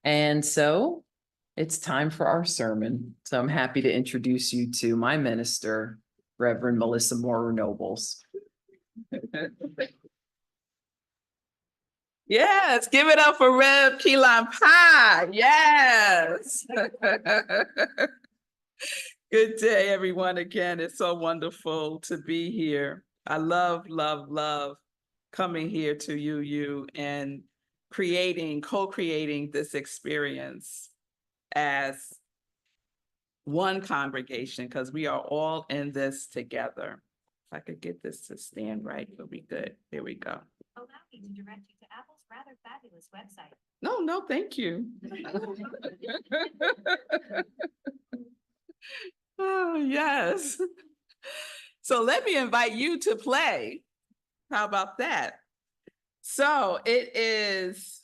And so it's time for our sermon. So I'm happy to introduce you to my minister, Reverend Melissa Moore Nobles. Yes, give it up for Rev Keelan Pie. Yes. Good day, everyone. Again, it's so wonderful to be here. I love coming here to UU and co-creating this experience as one congregation, because we are all in this together. If I could get this to stand right, it'll be good. There we go. Allow me to direct you to Apple's rather fabulous website. No, thank you. Oh, yes. So let me invite you to play. How about that? So it is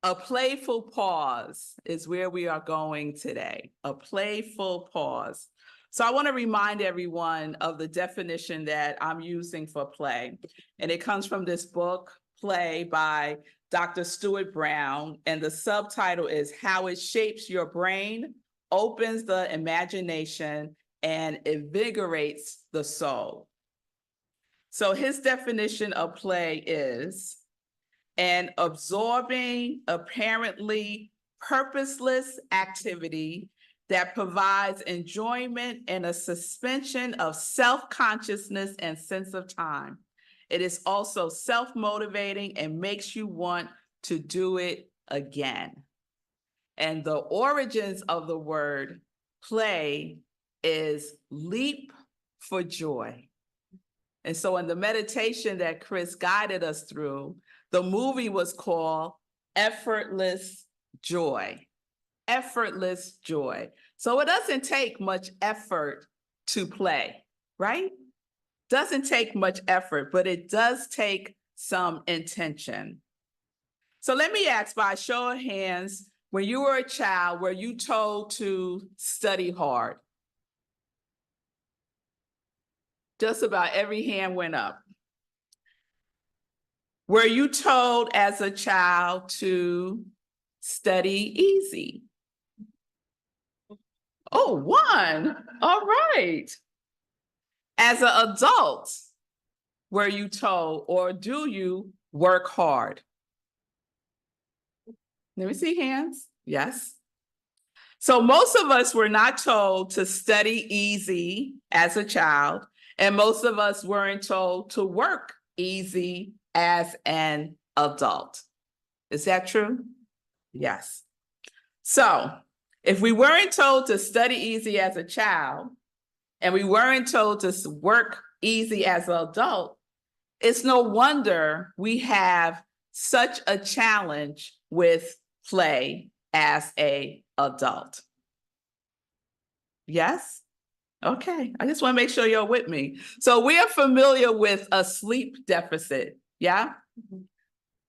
a playful pause is where we are going today. A playful pause. So I want to remind everyone of the definition that I'm using for play. And it comes from this book, Play, by Dr. Stuart Brown. And the subtitle is How It Shapes Your Brain, Opens the Imagination, and Invigorates the Soul. So his definition of play is an absorbing, apparently purposeless activity that provides enjoyment and a suspension of self-consciousness and sense of time. It is also self-motivating and makes you want to do it again. And the origins of the word play is leap for joy. And so in the meditation that Chris guided us through, the movie was called Effortless Joy. Effortless joy. So it doesn't take much effort to play, right? Doesn't take much effort, but it does take some intention. So let me ask, by show of hands, when you were a child, were you told to study hard? Just about every hand went up. Were you told as a child to study easy? Oh, one. All right. As an adult, were you told, or do you work hard? Let me see hands. Yes. So most of us were not told to study easy as a child, and most of us weren't told to work easy as an adult. Is that true? Yes. So if we weren't told to study easy as a child, and we weren't told to work easy as an adult, it's no wonder we have such a challenge with play as an adult. Yes? Okay, I just want to make sure you're with me. So we are familiar with a sleep deficit, yeah?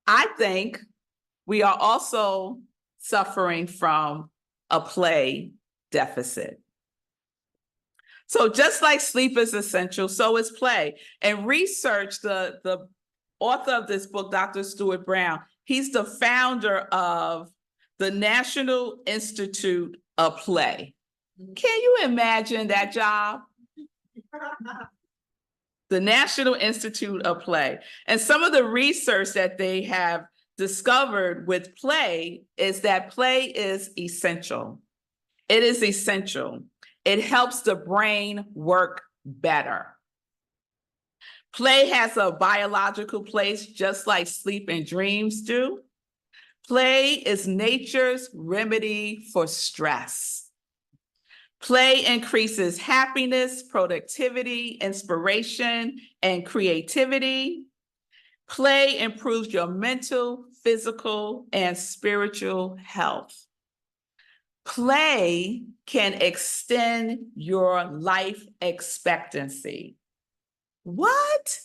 I think we are also suffering from a play deficit. So just like sleep is essential, so is play. And research, the author of this book, Dr. Stuart Brown, he's the founder of the National Institute of Play. Can you imagine that job? The National Institute of Play. And some of the research that they have discovered with play is that play is essential. It is essential. It helps the brain work better. Play has a biological place just like sleep and dreams do. Play is nature's remedy for stress. Play increases happiness, productivity, inspiration, and creativity. Play improves your mental, physical, and spiritual health. Play can extend your life expectancy. What?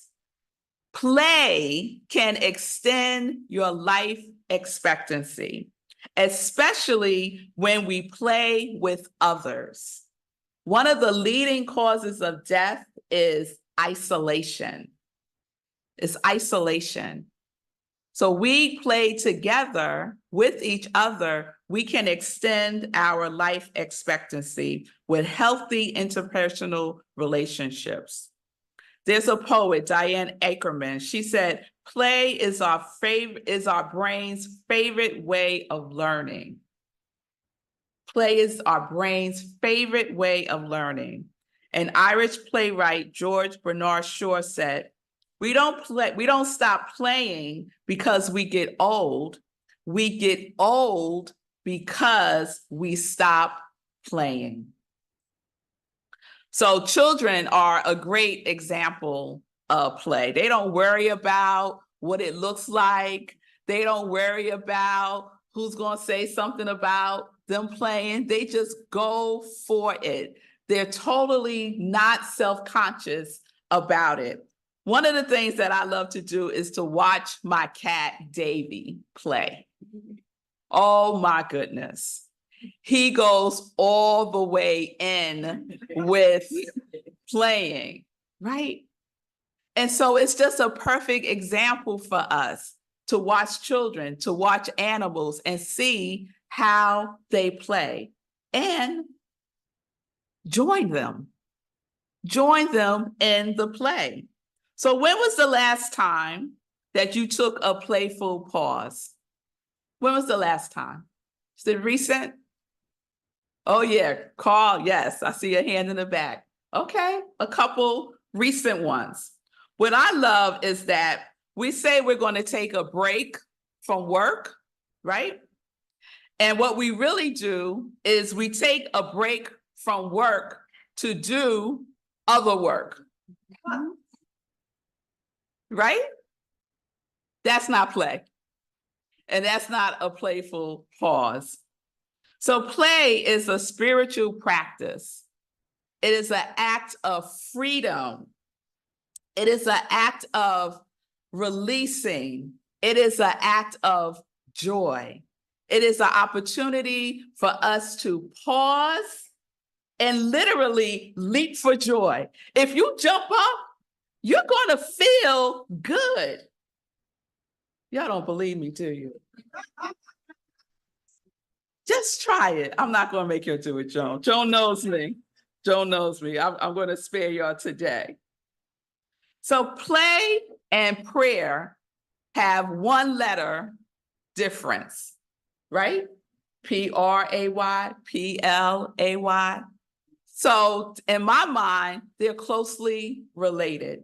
Play can extend your life expectancy, especially when we play with others. One of the leading causes of death is isolation. It's isolation. So we play together with each other, we can extend our life expectancy with healthy interpersonal relationships. There's a poet, Diane Ackerman. She said, play is our brain's favorite way of learning. Play is our brain's favorite way of learning. An Irish playwright, George Bernard Shaw, said, we don't stop playing because we get old. We get old because we stop playing. So children are a great example of play. They don't worry about what it looks like. They don't worry about who's going to say something about them playing. They just go for it. They're totally not self-conscious about it. One of the things that I love to do is to watch my cat, Davy, play. Oh my goodness. He goes all the way in with playing, right? And so it's just a perfect example for us to watch children, to watch animals and see how they play and join them in the play. So when was the last time that you took a playful pause? When was the last time? Is it recent? Oh yeah, Carl, yes, I see a hand in the back. Okay, a couple recent ones. What I love is that we say we're going to take a break from work, right? And what we really do is we take a break from work to do other work. Right? That's not play. And that's not a playful pause. So play is a spiritual practice. It is an act of freedom. It is an act of releasing. It is an act of joy. It is an opportunity for us to pause and literally leap for joy. If you jump up, you're going to feel good. Y'all don't believe me, do you? Just try it. I'm not going to make you do it, Joan. Joan knows me. Joan knows me. I'm going to spare y'all today. So play and prayer have one letter difference, right? P-R-A-Y, P-L-A-Y. So in my mind, they're closely related.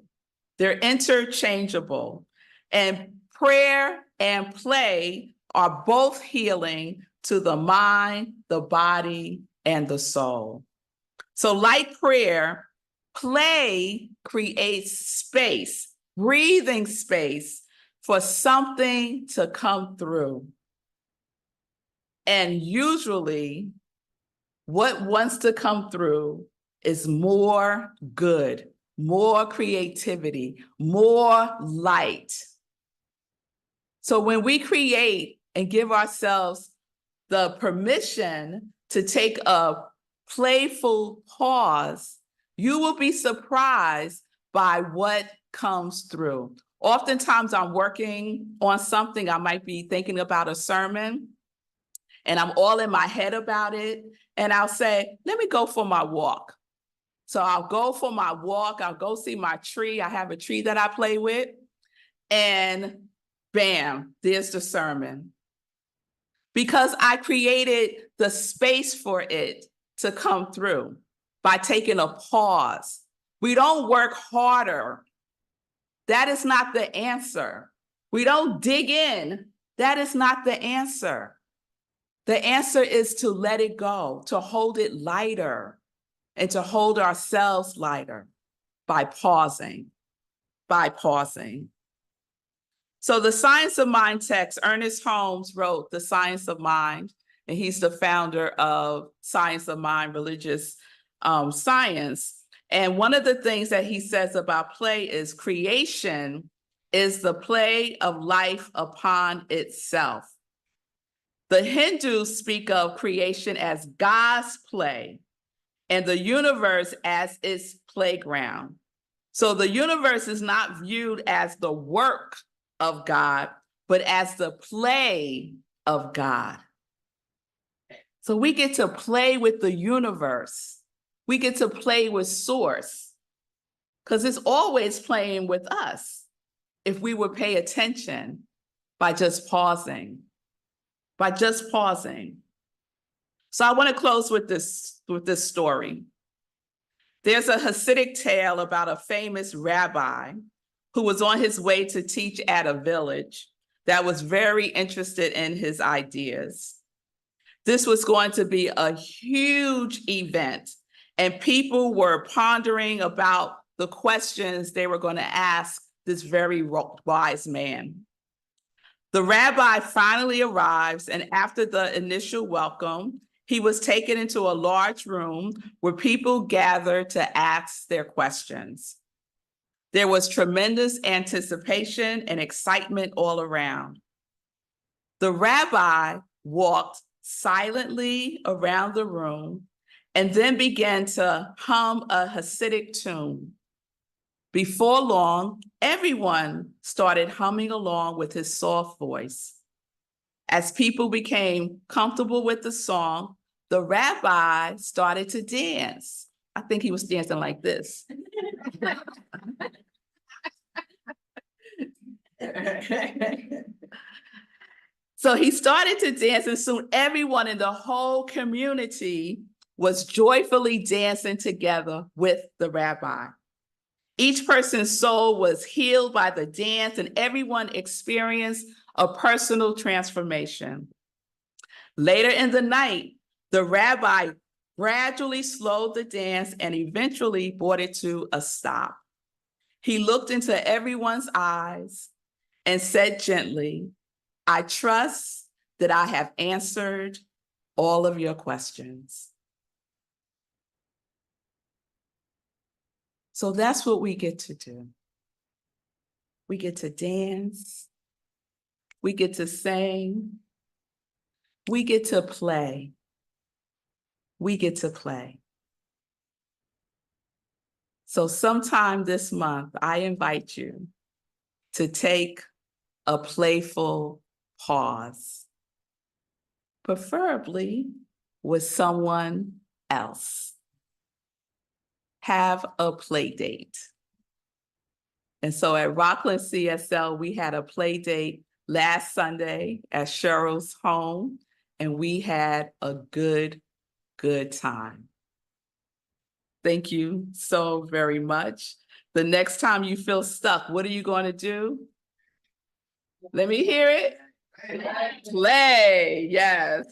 They're interchangeable. And prayer and play are both healing to the mind, the body, and the soul. So like prayer, play creates space, breathing space for something to come through. And usually what wants to come through is more good, more creativity, more light. So when we create and give ourselves the permission to take a playful pause, you will be surprised by what comes through. Oftentimes I'm working on something, I might be thinking about a sermon, and I'm all in my head about it, and I'll say, let me go for my walk. So I'll go for my walk, I'll go see my tree, I have a tree that I play with, and bam, there's the sermon. Because I created the space for it to come through by taking a pause. We don't work harder. That is not the answer. We don't dig in. That is not the answer. The answer is to let it go, to hold it lighter, and to hold ourselves lighter by pausing, So the Science of Mind text, Ernest Holmes wrote The Science of Mind, and he's the founder of Science of Mind, religious science. And one of the things that he says about play is creation is the play of life upon itself. The Hindus speak of creation as God's play and the universe as its playground. So the universe is not viewed as the work of God, but as the play of God. So we get to play with the universe. We get to play with source, because it's always playing with us if we would pay attention by just pausing, So I want to close with this story. There's a Hasidic tale about a famous rabbi who was on his way to teach at a village that was very interested in his ideas. This was going to be a huge event, and people were pondering about the questions they were going to ask this very wise man. The rabbi finally arrives, and after the initial welcome, he was taken into a large room where people gathered to ask their questions. There was tremendous anticipation and excitement all around. The rabbi walked silently around the room and then began to hum a Hasidic tune. Before long, everyone started humming along with his soft voice. As people became comfortable with the song, the rabbi started to dance. I think he was dancing like this. So he started to dance, and soon everyone in the whole community was joyfully dancing together with the rabbi. Each person's soul was healed by the dance, and everyone experienced a personal transformation. Later in the night, the rabbi gradually slowed the dance and eventually brought it to a stop. He looked into everyone's eyes and said gently, "I trust that I have answered all of your questions." So that's what we get to do. We get to dance. We get to sing. We get to play. We get to play. So sometime this month, I invite you to take a playful pause, preferably with someone else. Have a play date. And so at Rockland CSL, we had a play date last Sunday at Cheryl's home, and we had a good time. Thank you so very much. The next time you feel stuck, what are you going to do? Let me hear it. Play. Yes.